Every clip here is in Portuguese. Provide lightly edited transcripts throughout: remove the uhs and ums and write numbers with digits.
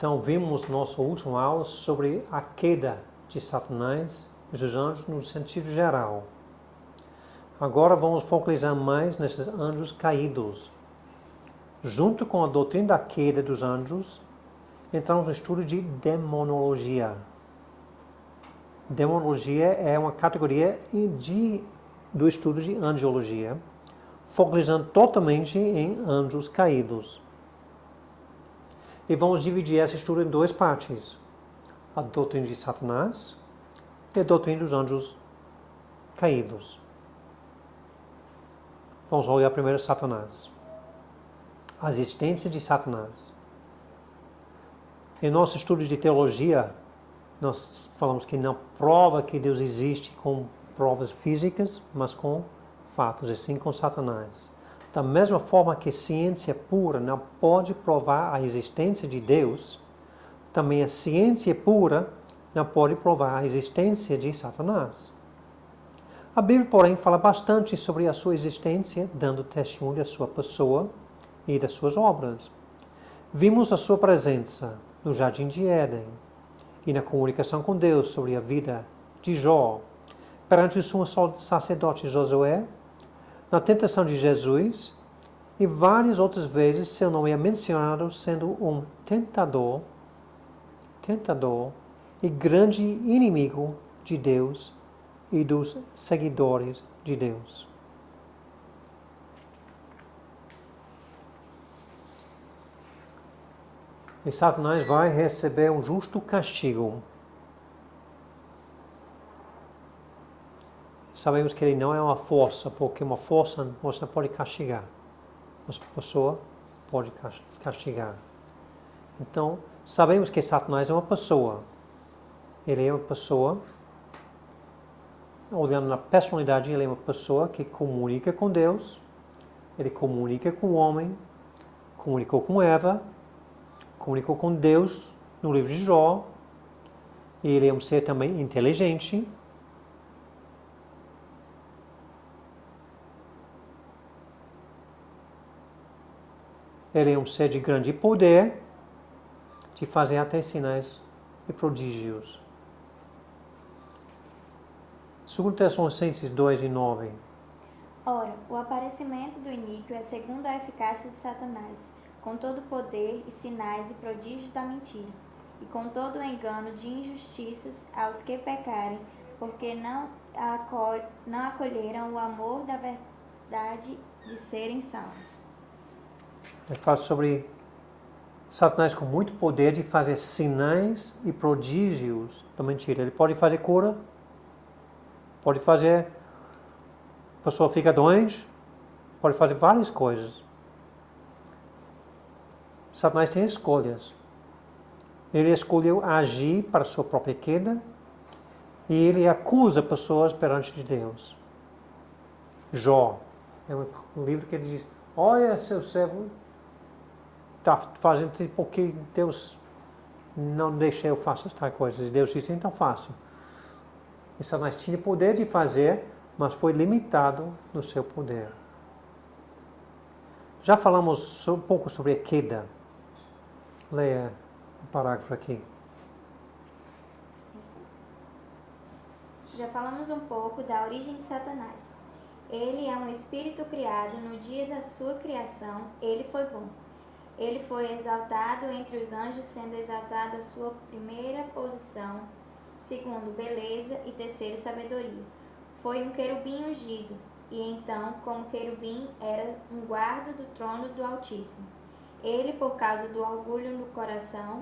Então, vimos nossa última aula sobre a queda de Satanás e dos anjos no sentido geral. Agora vamos focalizar mais nesses anjos caídos. Junto com a doutrina da queda dos anjos, entramos no estudo de demonologia. Demonologia é uma categoria do estudo de angiologia, focalizando totalmente em anjos caídos. E vamos dividir esse estudo em duas partes: a doutrina de Satanás e a doutrina dos anjos caídos. Vamos olhar primeiro Satanás. A existência de Satanás. Em nosso estudo de teologia, nós falamos que não prova que Deus existe com provas físicas, mas com fatos, assim com Satanás. Da mesma forma que ciência pura não pode provar a existência de Deus, também a ciência pura não pode provar a existência de Satanás. A Bíblia, porém, fala bastante sobre a sua existência, dando testemunho da sua pessoa e das suas obras. Vimos a sua presença no Jardim de Éden e na comunicação com Deus sobre a vida de Jó, perante o sumo sacerdote Josué, na tentação de Jesus, e várias outras vezes seu nome é mencionado sendo um tentador e grande inimigo de Deus e dos seguidores de Deus. E Satanás vai receber um justo castigo. Sabemos que ele não é uma força, porque uma força você não pode castigar. Uma pessoa pode castigar. Então, sabemos que Satanás é uma pessoa. Ele é uma pessoa, olhando na personalidade, ele é uma pessoa que comunica com Deus, ele comunica com o homem, comunicou com Eva, comunicou com Deus no livro de Jó, e ele é um ser também inteligente. Ele é um ser de grande poder, de fazer até sinais e prodígios. 2 Tessalonicenses 2:9. Ora, o aparecimento do iníquo é segundo a eficácia de Satanás, com todo o poder e sinais e prodígios da mentira, e com todo o engano de injustiças aos que pecarem, porque não acolheram o amor da verdade de serem salvos. Ele fala sobre Satanás com muito poder de fazer sinais e prodígios da mentira. Ele pode fazer cura, pode fazer a pessoa fica doente, pode fazer várias coisas. Satanás tem escolhas. Ele escolheu agir para a sua própria queda e ele acusa pessoas perante de Deus. Jó é um livro que ele diz: olha, seu servo está fazendo porque Deus não deixa eu fazer tais coisas. E Deus disse: então faça. E Satanás tinha poder de fazer, mas foi limitado no seu poder. Já falamos um pouco sobre a queda. Leia o parágrafo aqui. Já falamos um pouco da origem de Satanás. Ele é um espírito criado no dia da sua criação. Ele foi bom. Ele foi exaltado entre os anjos, sendo exaltado a sua primeira posição, segundo beleza e terceiro sabedoria. Foi um querubim ungido, e então, como querubim, era um guarda do trono do Altíssimo. Ele, por causa do orgulho no coração,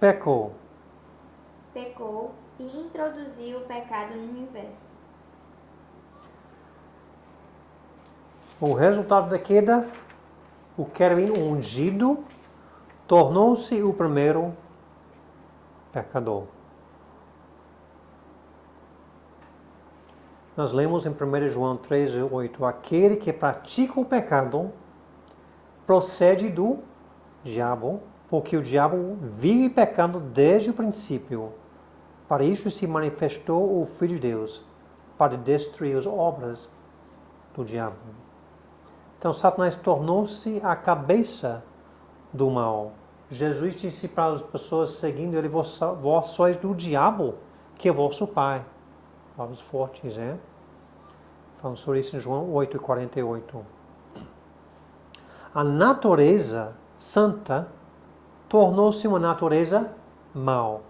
Pecou e introduziu o pecado no universo. O resultado da queda, o querubim ungido tornou-se o primeiro pecador. Nós lemos em 1 João 3:8, aquele que pratica o pecado procede do diabo, porque o diabo vive pecando desde o princípio. Para isso se manifestou o Filho de Deus, para destruir as obras do diabo. Então Satanás tornou-se a cabeça do mal. Jesus disse para as pessoas seguindo ele, vós sois do diabo, que é vosso pai. Palavras fortes, é? Falando sobre isso em João 8:48. A natureza santa tornou-se uma natureza mau.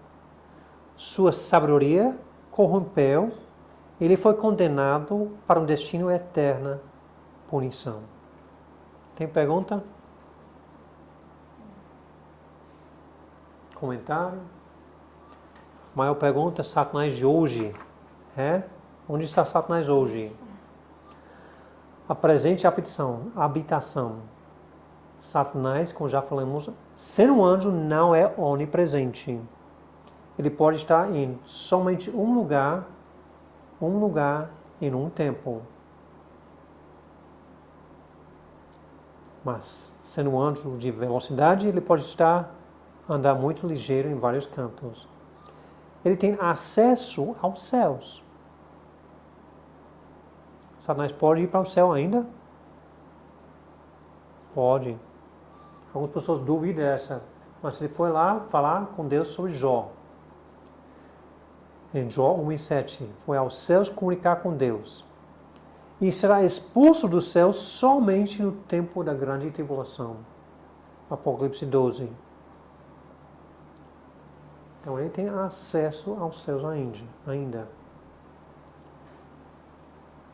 Sua sabedoria corrompeu. Ele foi condenado para um destino eterno, punição. Tem pergunta? Comentário? Maior pergunta, Satanás de hoje. Onde está Satanás hoje? A presente habitação. Satanás, como já falamos, ser um anjo não é onipresente. Ele pode estar em somente um lugar em um tempo. Mas, sendo um anjo de velocidade, ele pode andar muito ligeiro em vários cantos. Ele tem acesso aos céus. Satanás pode ir para o céu ainda? Pode. Algumas pessoas duvidam dessa. Mas ele foi lá falar com Deus sobre Jó. Em Jó 1:7, foi aos céus comunicar com Deus. E será expulso dos céus somente no tempo da grande tribulação. Apocalipse 12. Então ele tem acesso aos céus ainda.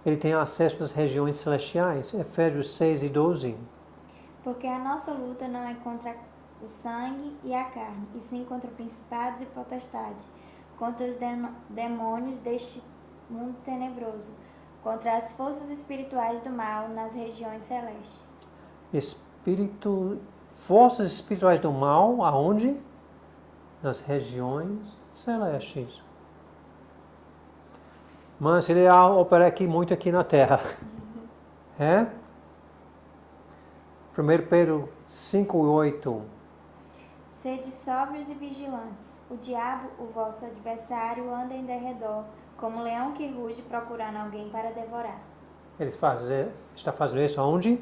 Ele tem acesso às regiões celestiais. Efésios 6:12. Porque a nossa luta não é contra o sangue e a carne, e sim contra principados e potestades, contra os demônios deste mundo tenebroso, contra as forças espirituais do mal nas regiões celestes. Forças espirituais do mal, aonde? Nas regiões celestes. Mas ele opera muito aqui na Terra. 1 Pedro 5:8. Sede sóbrios e vigilantes. O diabo, o vosso adversário, anda em derredor, como um leão que ruge, procurando alguém para devorar. Ele está fazendo isso aonde?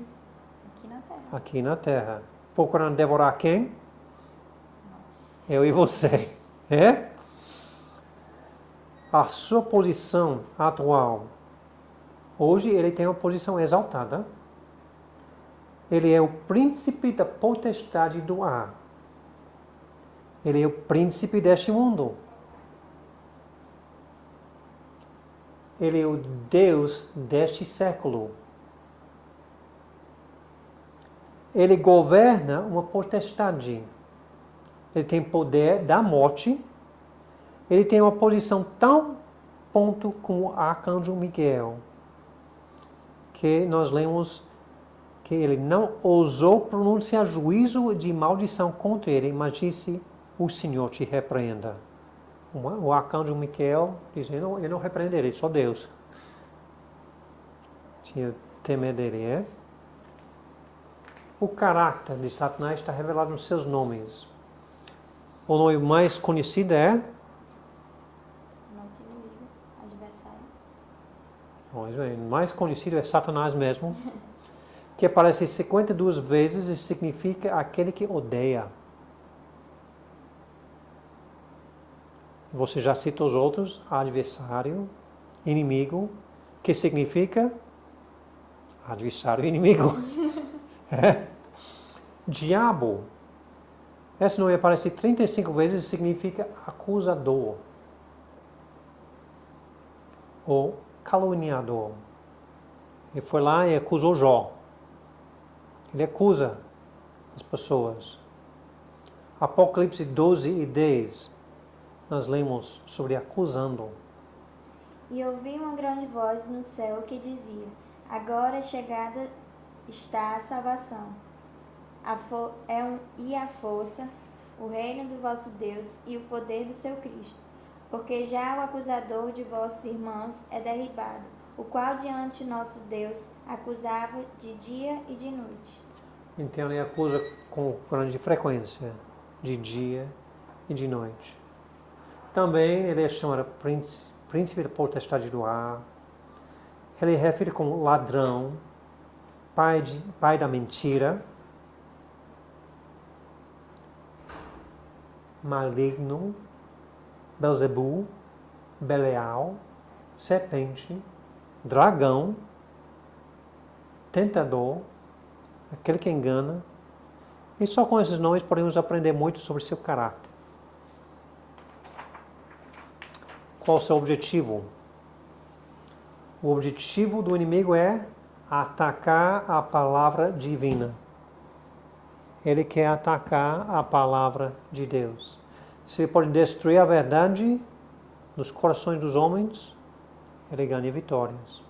Aqui na Terra. Aqui na Terra. Procurando devorar quem? Nossa. Eu e você. A sua posição atual. Hoje ele tem uma posição exaltada. Ele é o príncipe da potestade do ar. Ele é o príncipe deste mundo. Ele é o Deus deste século. Ele governa uma potestade. Ele tem poder da morte. Ele tem uma posição tão ponto como o arcanjo Miguel, que nós lemos que ele não ousou pronunciar juízo de maldição contra ele, mas disse, o Senhor te repreenda. O arcanjo Miguel dizendo, eu não repreenderei, só Deus. Tinha temer dele, O caráter de Satanás está revelado nos seus nomes. O nome mais conhecido é? Nosso inimigo, adversário. O mais conhecido é Satanás mesmo, que aparece 52 vezes e significa aquele que odeia. Você já cita os outros, adversário, inimigo, que significa adversário e inimigo. Diabo. Esse nome aparece 35 vezes e significa acusador. Ou caluniador. Ele foi lá e acusou Jó. Ele acusa as pessoas. Apocalipse 12:10. Nós lemos sobre acusando. E ouvi uma grande voz no céu que dizia, agora chegada está a salvação, a força, o reino do vosso Deus e o poder do seu Cristo. Porque já o acusador de vossos irmãos é derribado, o qual diante nosso Deus acusava de dia e de noite. Então ele acusa com grande frequência, de dia e de noite. Também ele é chamado príncipe da potestade do ar. Ele refere como ladrão, pai da mentira. maligno, Belzebu, Belial, serpente, dragão, tentador, aquele que engana. E só com esses nomes podemos aprender muito sobre seu caráter. Qual o seu objetivo? O objetivo do inimigo é atacar a palavra divina. Ele quer atacar a palavra de Deus. Se ele pode destruir a verdade nos corações dos homens, ele ganha vitórias.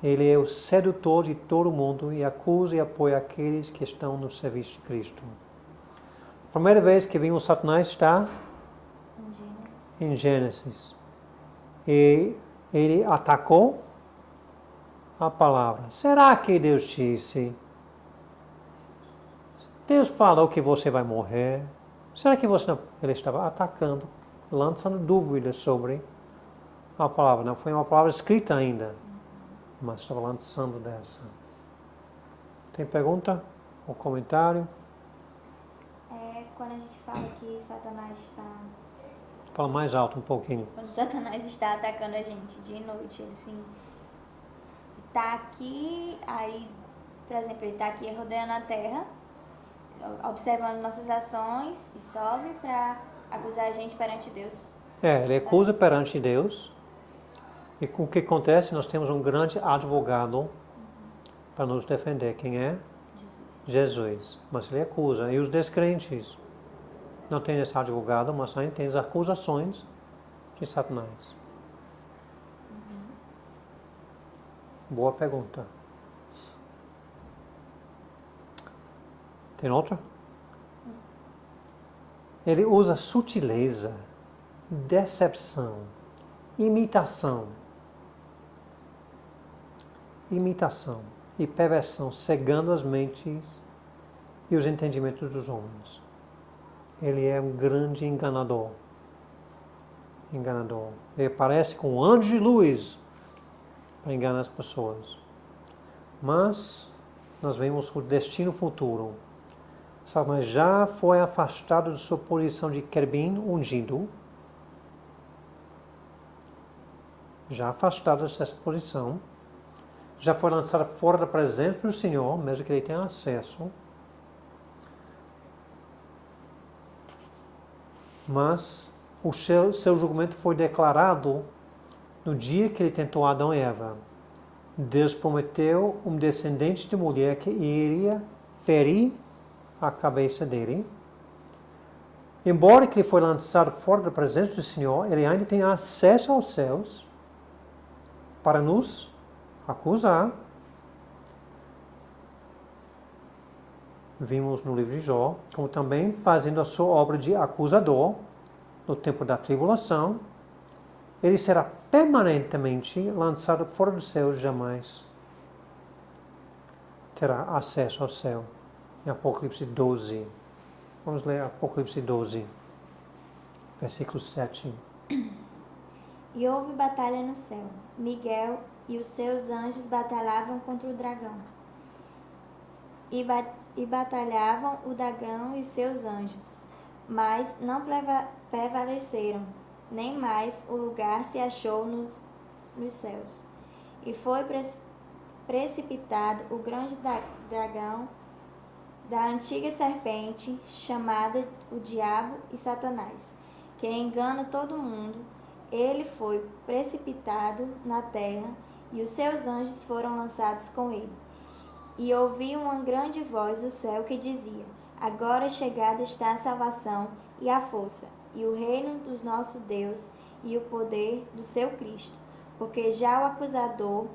Ele é o sedutor de todo mundo e acusa e apoia aqueles que estão no serviço de Cristo. A primeira vez que vimos Satanás está em Gênesis. E ele atacou a palavra. Será que Deus disse? Deus falou que você vai morrer. Será que você não? Ele estava atacando, lançando dúvidas sobre a palavra. Não foi uma palavra escrita ainda, mas estava lançando dessa. Tem pergunta ou comentário? Quando a gente fala que Satanás está... Fala mais alto um pouquinho. Quando Satanás está atacando a gente de noite, ele assim... Está aqui, aí, por exemplo, ele está aqui rodeando a terra, observando nossas ações e sobe para acusar a gente perante Deus. Ele acusa perante Deus. E com o que acontece? Nós temos um grande advogado para nos defender. Quem é? Jesus. Mas ele acusa. E os descrentes não têm esse advogado, mas ainda têm as acusações de Satanás. Boa pergunta. Tem outra? Ele usa sutileza, decepção, imitação e perversão, cegando as mentes e os entendimentos dos homens. Ele é um grande enganador. Ele aparece com um anjo de luz para enganar as pessoas. Mas nós vemos o destino futuro. Satanás já foi afastado de sua posição de querubim ungido. Já afastado dessa posição. Já foi lançado fora da presença do Senhor, mesmo que ele tenha acesso. Mas o seu julgamento foi declarado no dia que ele tentou Adão e Eva. Deus prometeu um descendente de mulher que iria ferir a cabeça dele. Embora que ele foi lançado fora da presença do Senhor, ele ainda tem acesso aos céus para nos acusar. Vimos no livro de Jó, como também fazendo a sua obra de acusador no tempo da tribulação. Ele será permanentemente lançado fora do céu, jamais terá acesso ao céu. Em Apocalipse 12. Vamos ler Apocalipse 12, versículo 7. E houve batalha no céu. Miguel e os seus anjos batalhavam contra o dragão. E batalhavam o dragão e seus anjos, mas não prevaleceram, nem mais o lugar se achou nos céus. E foi precipitado o grande dragão, da antiga serpente, chamada o Diabo e Satanás, que engana todo mundo. Ele foi precipitado na terra, e os seus anjos foram lançados com ele. E ouvi uma grande voz do céu que dizia: agora chegada está a salvação e a força, e o reino do nosso Deus, e o poder do seu Cristo, porque já o acusador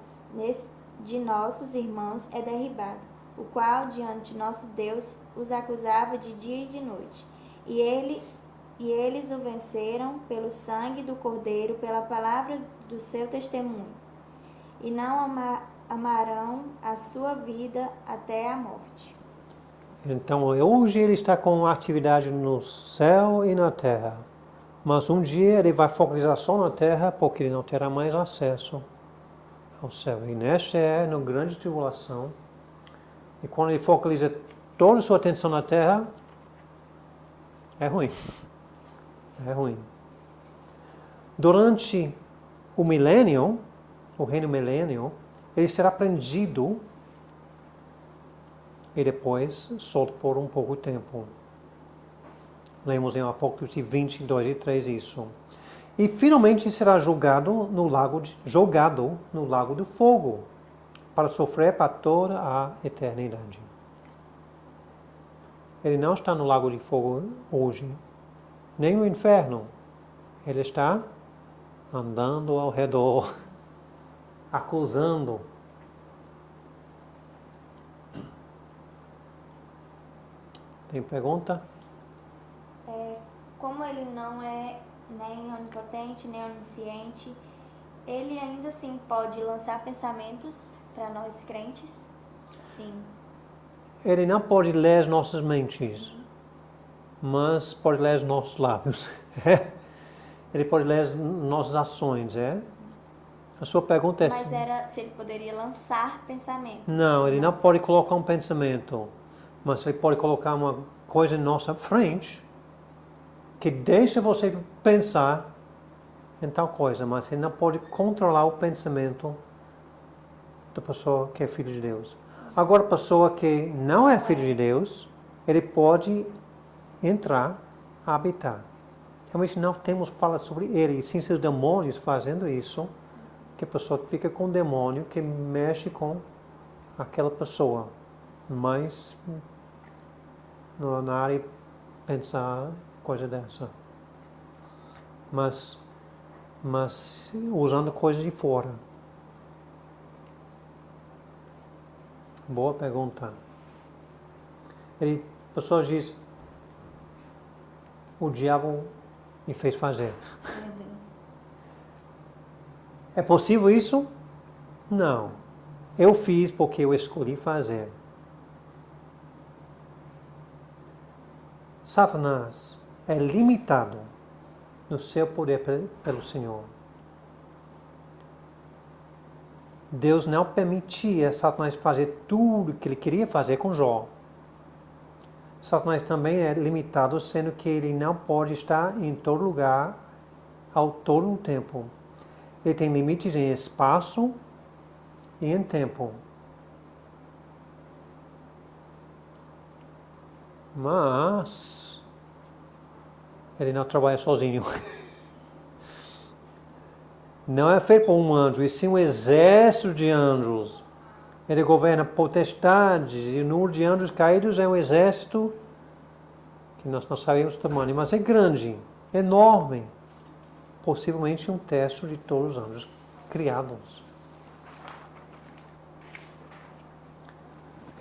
de nossos irmãos é derribado, o qual diante de nosso Deus os acusava de dia e de noite. E eles o venceram pelo sangue do Cordeiro, pela palavra do seu testemunho, e não amarão a sua vida até a morte. Então, hoje ele está com atividade no céu e na terra. Mas um dia ele vai focalizar só na terra, porque ele não terá mais acesso ao céu. E nesta é uma grande tribulação. E quando ele focaliza toda a sua atenção na terra, É ruim. É ruim. Durante o milênio, o reino milênio, ele será prendido e depois solto por um pouco tempo. Lemos em Apocalipse 22 e 3 isso. E finalmente será jogado no lago do fogo, para sofrer para toda a eternidade. Ele não está no lago de fogo hoje, nem no inferno. Ele está andando ao redor, acusando. Tem pergunta? Como ele não é nem onipotente, nem onisciente, ele ainda assim pode lançar pensamentos para nós crentes? Sim. Ele não pode ler as nossas mentes, mas pode ler os nossos lábios. Ele pode ler as nossas ações, é? A sua pergunta é... Mas era se ele poderia lançar pensamentos. Não, ele não pode colocar um pensamento, mas ele pode colocar uma coisa em nossa frente que deixa você pensar em tal coisa, mas ele não pode controlar o pensamento da pessoa que é filho de Deus. Agora, a pessoa que não é filho de Deus, ele pode entrar, habitar. Realmente não temos fala sobre ele, e sim seus demônios fazendo isso, que a pessoa fica com um demônio que mexe com aquela pessoa. Mas na área pensar coisa dessa. Mas usando coisas de fora. Boa pergunta. Pessoas dizem, o diabo me fez fazer. É possível isso? Não. Eu fiz porque eu escolhi fazer. Satanás é limitado no seu poder pelo Senhor. Deus não permitia Satanás fazer tudo o que ele queria fazer com Jó. Satanás também é limitado, sendo que ele não pode estar em todo lugar, ao todo o tempo. Ele tem limites em espaço e em tempo. Mas ele não trabalha sozinho. Não é feito por um anjo, e sim um exército de anjos. Ele governa potestades, e o número de anjos caídos é um exército que nós não sabemos o tamanho, mas é grande, enorme. Possivelmente um terço de todos os anjos criados.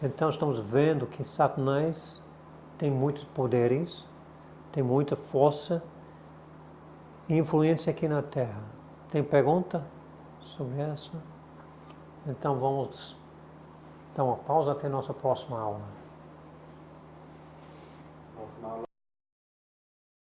Então estamos vendo que Satanás tem muitos poderes, tem muita força e influência aqui na Terra. Tem pergunta sobre essa? Então vamos dar uma pausa até a nossa próxima aula. Próxima aula